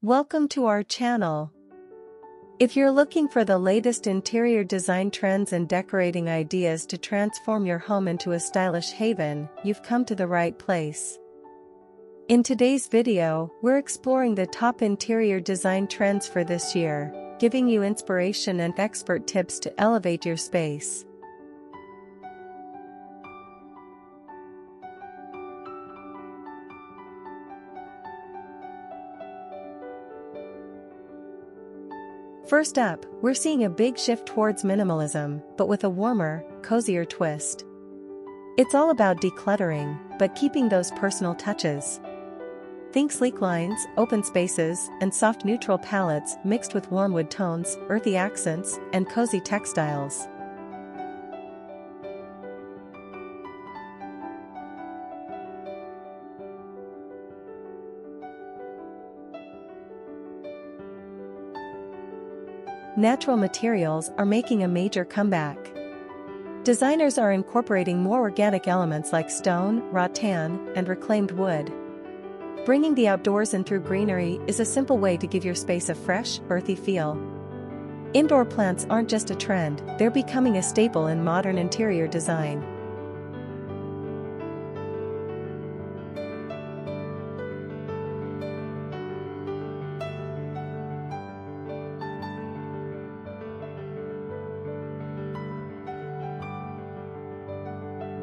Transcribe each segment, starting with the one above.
Welcome to our channel. If you're looking for the latest interior design trends and decorating ideas to transform your home into a stylish haven, you've come to the right place. In today's video, we're exploring the top interior design trends for this year, giving you inspiration and expert tips to elevate your space. First up, we're seeing a big shift towards minimalism, but with a warmer, cozier twist. It's all about decluttering, but keeping those personal touches. Think sleek lines, open spaces, and soft neutral palettes mixed with warm wood tones, earthy accents, and cozy textiles. Natural materials are making a major comeback. Designers are incorporating more organic elements like stone, rattan, and reclaimed wood. Bringing the outdoors in through greenery is a simple way to give your space a fresh, earthy feel. Indoor plants aren't just a trend, they're becoming a staple in modern interior design.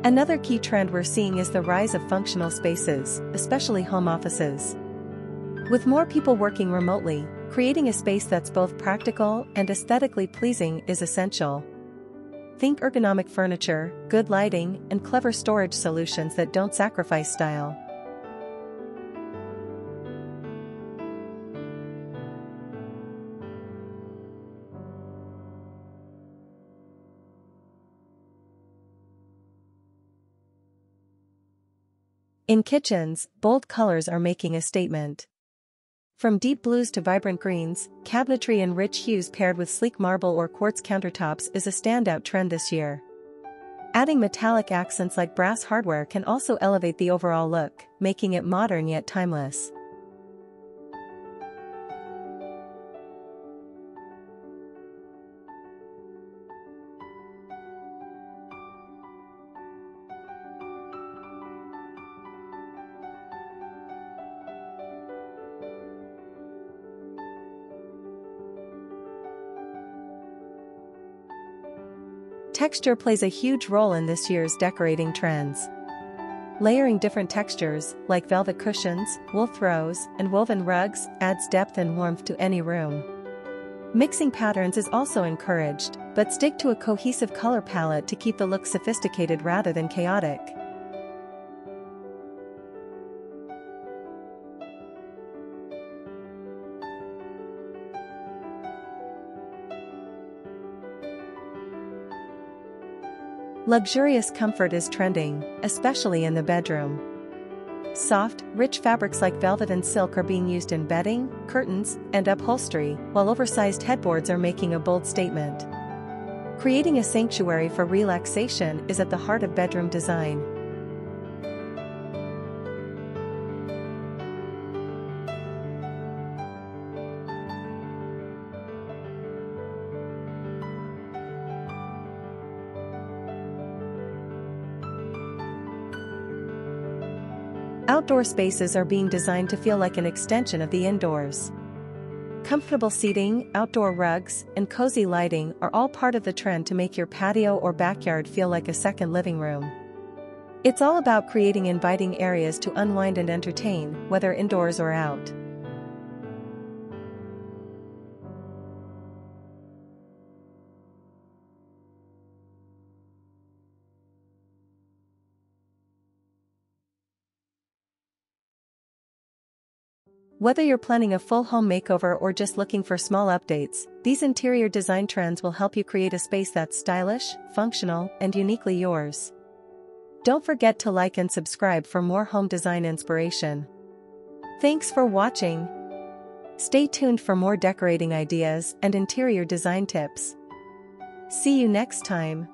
Another key trend we're seeing is the rise of functional spaces, especially home offices. With more people working remotely, creating a space that's both practical and aesthetically pleasing is essential. Think ergonomic furniture, good lighting, and clever storage solutions that don't sacrifice style. In kitchens, bold colors are making a statement. From deep blues to vibrant greens, cabinetry in rich hues paired with sleek marble or quartz countertops is a standout trend this year. Adding metallic accents like brass hardware can also elevate the overall look, making it modern yet timeless. Texture plays a huge role in this year's decorating trends. Layering different textures, like velvet cushions, wool throws, and woven rugs, adds depth and warmth to any room. Mixing patterns is also encouraged, but stick to a cohesive color palette to keep the look sophisticated rather than chaotic. Luxurious comfort is trending, especially in the bedroom. Soft, rich fabrics like velvet and silk are being used in bedding, curtains, and upholstery, while oversized headboards are making a bold statement. Creating a sanctuary for relaxation is at the heart of bedroom design. Outdoor spaces are being designed to feel like an extension of the indoors. Comfortable seating, outdoor rugs, and cozy lighting are all part of the trend to make your patio or backyard feel like a second living room. It's all about creating inviting areas to unwind and entertain, whether indoors or out. Whether you're planning a full home makeover or just looking for small updates, these interior design trends will help you create a space that's stylish, functional, and uniquely yours. Don't forget to like and subscribe for more home design inspiration. Thanks for watching. Stay tuned for more decorating ideas and interior design tips. See you next time.